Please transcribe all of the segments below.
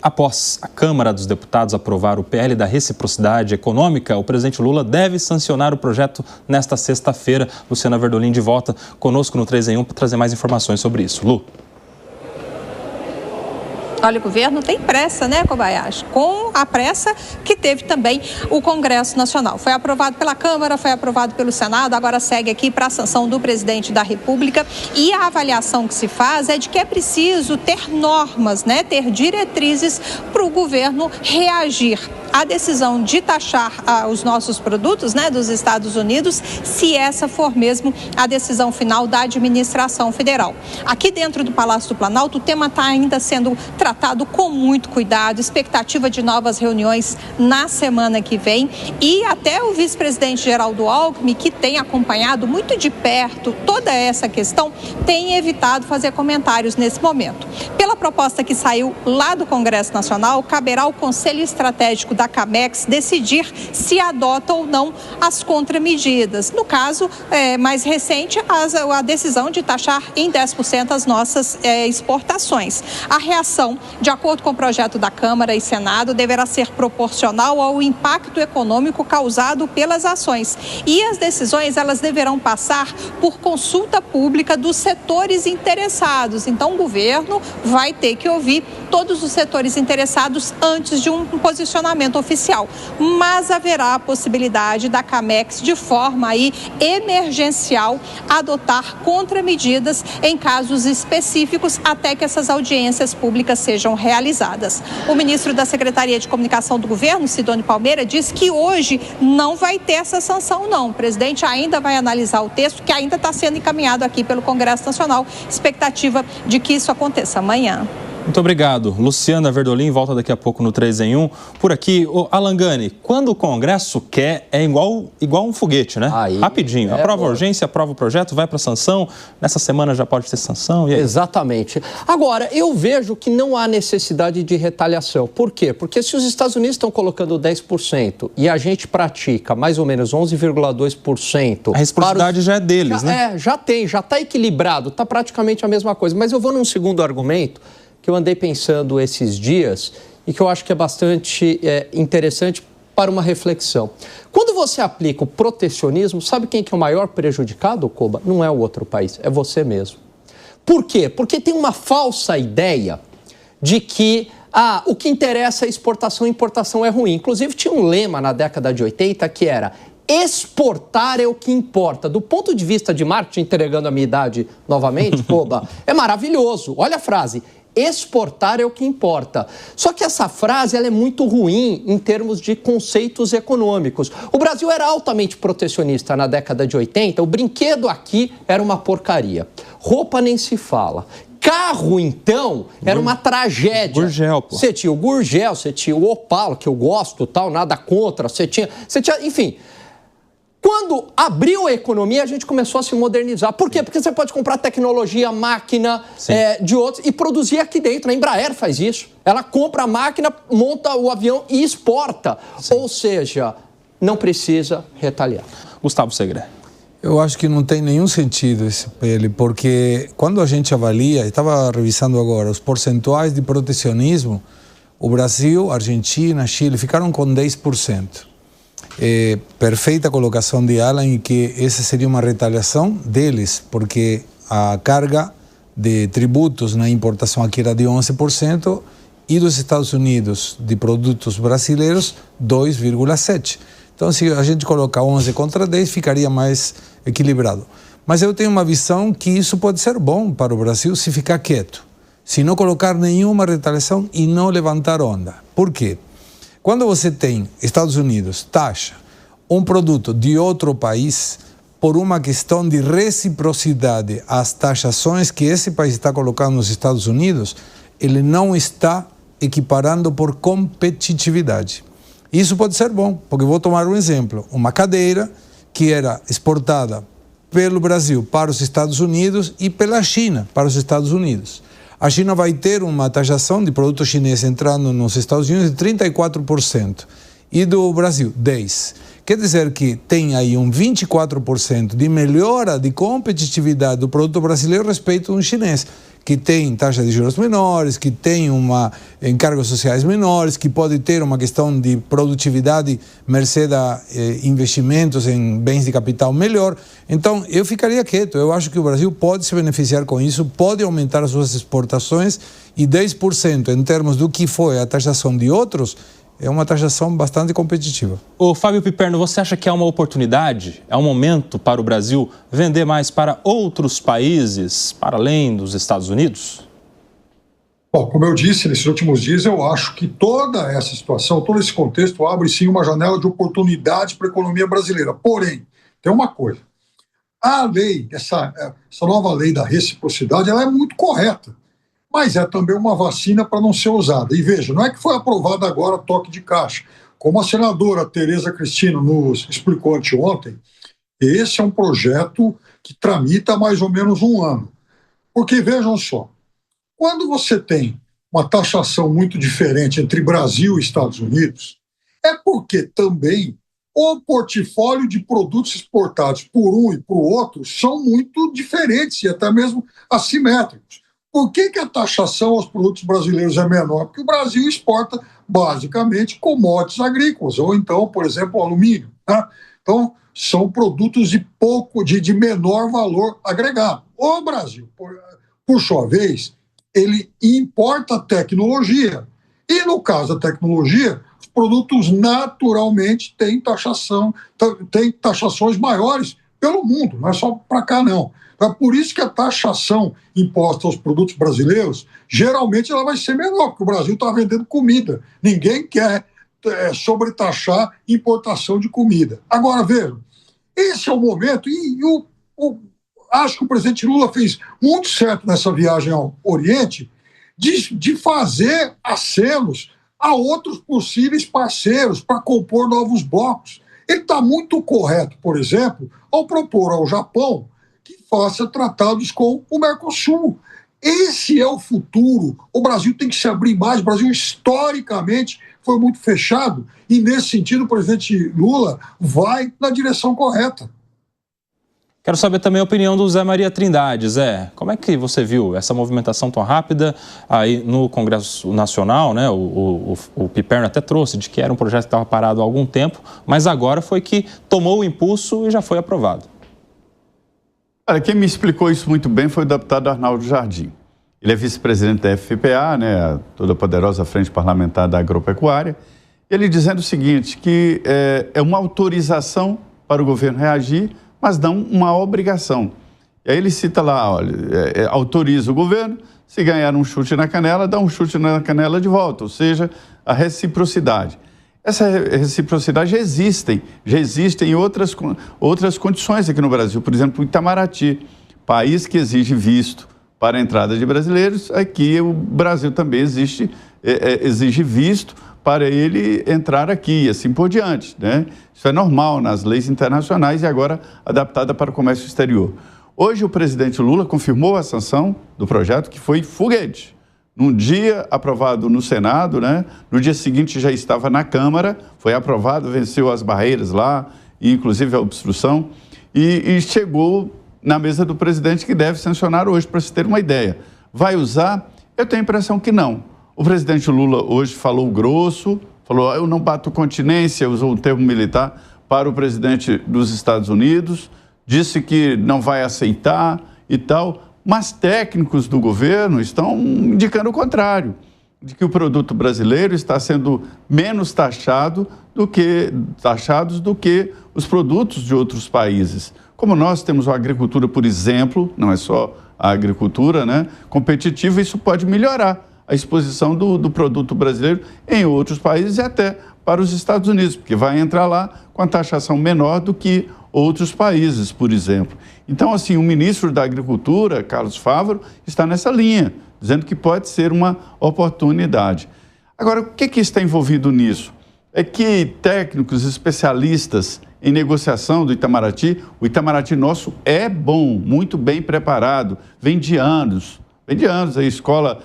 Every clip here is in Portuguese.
após a Câmara dos Deputados aprovar o PL da reciprocidade econômica, o presidente Lula deve sancionar o projeto nesta sexta-feira. Luciana Verdolim de volta conosco no 3 em 1 para trazer mais informações sobre isso. Lu. Olha, o governo tem pressa, né, Kobayashi? Com a pressa que teve também o Congresso Nacional. Foi aprovado pela Câmara, foi aprovado pelo Senado, agora segue aqui para a sanção do presidente da República. E a avaliação que se faz é de que é preciso ter normas, né, ter diretrizes para o governo reagir à decisão de taxar os nossos produtos, né, dos Estados Unidos, se essa for mesmo a decisão final da administração federal. Aqui dentro do Palácio do Planalto, o tema está ainda sendo tratado com muito cuidado, expectativa de novas reuniões na semana que vem, e até o vice-presidente Geraldo Alckmin, que tem acompanhado muito de perto toda essa questão, tem evitado fazer comentários nesse momento. Pela proposta que saiu lá do Congresso Nacional, caberá ao Conselho Estratégico da CAMEX decidir se adota ou não as contramedidas. No caso mais recente, a decisão de taxar em 10% as nossas exportações. A reação, de acordo com o projeto da Câmara e Senado, deverá ser proporcional ao impacto econômico causado pelas ações. E as decisões, elas deverão passar por consulta pública dos setores interessados. Então, o governo vai ter que ouvir todos os setores interessados antes de um posicionamento oficial. Mas haverá a possibilidade da CAMEX, de forma aí emergencial, adotar contramedidas em casos específicos até que essas audiências públicas sejam realizadas. O ministro da Secretaria de Comunicação do Governo, Sidônio Palmeira, disse que hoje não vai ter essa sanção, não. O presidente ainda vai analisar o texto, que ainda está sendo encaminhado aqui pelo Congresso Nacional. Expectativa de que isso aconteça amanhã. Muito obrigado. Luciana Verdolim volta daqui a pouco no 3 em 1. Por aqui, Alan Gani, quando o Congresso quer, é igual um foguete, né? Aí, rapidinho. Aprova a urgência, aprova o projeto, vai para a sanção. Nessa semana já pode ter sanção. E aí? Exatamente. Agora, eu vejo que não há necessidade de retaliação. Por quê? Porque se os Estados Unidos estão colocando 10% e a gente pratica mais ou menos 11,2%... A reciprocidade já é deles, né? Já está equilibrado, está praticamente a mesma coisa. Mas eu vou num segundo argumento que eu andei pensando esses dias e que eu acho que é bastante interessante para uma reflexão. Quando você aplica o protecionismo, sabe quem que é o maior prejudicado, Koba? Não é o outro país, é você mesmo. Por quê? Porque tem uma falsa ideia de que o que interessa é exportação e importação é ruim. Inclusive tinha um lema na década de 80 que era: exportar é o que importa. Do ponto de vista de marketing, entregando a minha idade novamente, Koba, é maravilhoso. Olha a frase: exportar é o que importa. Só que essa frase ela é muito ruim em termos de conceitos econômicos. O Brasil era altamente protecionista na década de 80, o brinquedo aqui era uma porcaria. Roupa nem se fala. Carro, então, era uma tragédia. Gurgel, pô. Você tinha o Gurgel, você tinha o Opala, que eu gosto, tal, nada contra. Você tinha, enfim... Quando abriu a economia, a gente começou a se modernizar. Por quê? Porque você pode comprar tecnologia, máquina de outros e produzir aqui dentro. A Embraer faz isso. Ela compra a máquina, monta o avião e exporta. Sim. Ou seja, não precisa retaliar. Gustavo Segre. Eu acho que não tem nenhum sentido esse PL, porque quando a gente avalia, estava revisando agora, os percentuais de protecionismo, o Brasil, Argentina, Chile ficaram com 10%. Perfeita colocação de Alan em que essa seria uma retaliação deles, porque a carga de tributos na importação aqui era de 11% e dos Estados Unidos de produtos brasileiros 2,7%. Então, se a gente colocar 11 contra 10, ficaria mais equilibrado. Mas eu tenho uma visão que isso pode ser bom para o Brasil se ficar quieto, se não colocar nenhuma retaliação e não levantar onda. Por quê? Quando você tem Estados Unidos taxa um produto de outro país por uma questão de reciprocidade às taxações que esse país está colocando nos Estados Unidos, ele não está equiparando por competitividade. Isso pode ser bom, porque vou tomar um exemplo. Uma cadeira que era exportada pelo Brasil para os Estados Unidos e pela China para os Estados Unidos. A China vai ter uma taxação de produto chinês entrando nos Estados Unidos de 34% e do Brasil 10%. Quer dizer que tem aí um 24% de melhora de competitividade do produto brasileiro respeito do chinês. que tem taxa de juros menores, que tem encargos sociais menores, que pode ter uma questão de produtividade mercê a investimentos em bens de capital melhor. Então, eu ficaria quieto. Eu acho que o Brasil pode se beneficiar com isso, pode aumentar as suas exportações e 10% em termos do que foi a taxação de outros, é uma taxação bastante competitiva. Ô, Fábio Piperno, você acha que é uma oportunidade, é um momento para o Brasil vender mais para outros países, para além dos Estados Unidos? Bom, como eu disse nesses últimos dias, eu acho que toda essa situação, todo esse contexto abre sim uma janela de oportunidade para a economia brasileira. Porém, tem uma coisa, a lei, essa nova lei da reciprocidade, ela é muito correta, mas é também uma vacina para não ser usada. E veja, não é que foi aprovado agora toque de caixa. Como a senadora Tereza Cristina nos explicou anteontem, esse é um projeto que tramita há mais ou menos um ano. Porque, vejam só, quando você tem uma taxação muito diferente entre Brasil e Estados Unidos, é porque também o portfólio de produtos exportados por um e por outro são muito diferentes e até mesmo assimétricos. Por que a taxação aos produtos brasileiros é menor? Porque o Brasil exporta basicamente commodities agrícolas, ou então, por exemplo, alumínio. Né? Então, são produtos de menor valor agregado. O Brasil, por sua vez, ele importa tecnologia. E no caso da tecnologia, os produtos naturalmente têm taxações maiores pelo mundo, não é só para cá não. É por isso que a taxação imposta aos produtos brasileiros, geralmente ela vai ser menor, porque o Brasil está vendendo comida. Ninguém quer sobretaxar importação de comida. Agora, vejam, esse é o momento, e acho que o presidente Lula fez muito certo nessa viagem ao Oriente, de fazer acenos a outros possíveis parceiros para compor novos blocos. Ele está muito correto, por exemplo, ao propor ao Japão que faça tratados com o Mercosul. Esse é o futuro. O Brasil tem que se abrir mais. O Brasil, historicamente, foi muito fechado e, nesse sentido, o presidente Lula vai na direção correta. Quero saber também a opinião do Zé Maria Trindade. Zé, como é que você viu essa movimentação tão rápida aí no Congresso Nacional, né? O Piperno até trouxe de que era um projeto que estava parado há algum tempo, mas agora foi que tomou o impulso e já foi aprovado. Olha, quem me explicou isso muito bem foi o deputado Arnaldo Jardim. Ele é vice-presidente da FPA, né, a toda poderosa Frente Parlamentar da Agropecuária. Ele dizendo o seguinte, que é uma autorização para o governo reagir, mas não uma obrigação. E aí ele cita lá, olha, autoriza o governo, se ganhar um chute na canela, dá um chute na canela de volta, ou seja, a reciprocidade. Essa reciprocidade já existem outras condições aqui no Brasil. Por exemplo, o Itamaraty, país que exige visto para a entrada de brasileiros, aqui o Brasil também exige visto para ele entrar aqui e assim por diante, né? Isso é normal nas leis internacionais e agora adaptada para o comércio exterior. Hoje o presidente Lula confirmou a sanção do projeto, que foi foguete. Num dia aprovado no Senado, né? No dia seguinte já estava na Câmara, foi aprovado, venceu as barreiras lá, inclusive a obstrução, e chegou na mesa do presidente, que deve sancionar hoje, para se ter uma ideia. Vai usar? Eu tenho a impressão que não. O presidente Lula hoje falou grosso, falou, eu não bato continência, usou o termo militar, para o presidente dos Estados Unidos, disse que não vai aceitar e tal, mas técnicos do governo estão indicando o contrário, de que o produto brasileiro está sendo menos taxados do que os produtos de outros países. Como nós temos a agricultura, por exemplo, não é só a agricultura, né, competitiva, isso pode melhorar a exposição do produto brasileiro em outros países e até para os Estados Unidos, porque vai entrar lá com a taxação menor do que outros países, por exemplo. Então, assim, o ministro da Agricultura, Carlos Fávaro, está nessa linha, dizendo que pode ser uma oportunidade. Agora, o que está envolvido nisso? É que técnicos, especialistas em negociação do Itamaraty, o Itamaraty nosso é bom, muito bem preparado, vem de anos, a escola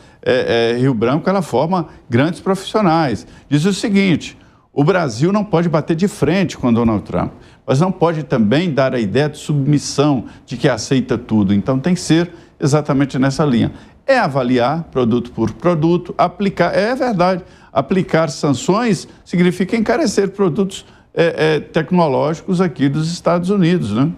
Rio Branco, ela forma grandes profissionais. Diz o seguinte, o Brasil não pode bater de frente com Donald Trump, mas não pode também dar a ideia de submissão, de que aceita tudo. Então tem que ser exatamente nessa linha. é avaliar produto por produto, aplicar, é verdade, aplicar sanções significa encarecer produtos tecnológicos aqui dos Estados Unidos, né?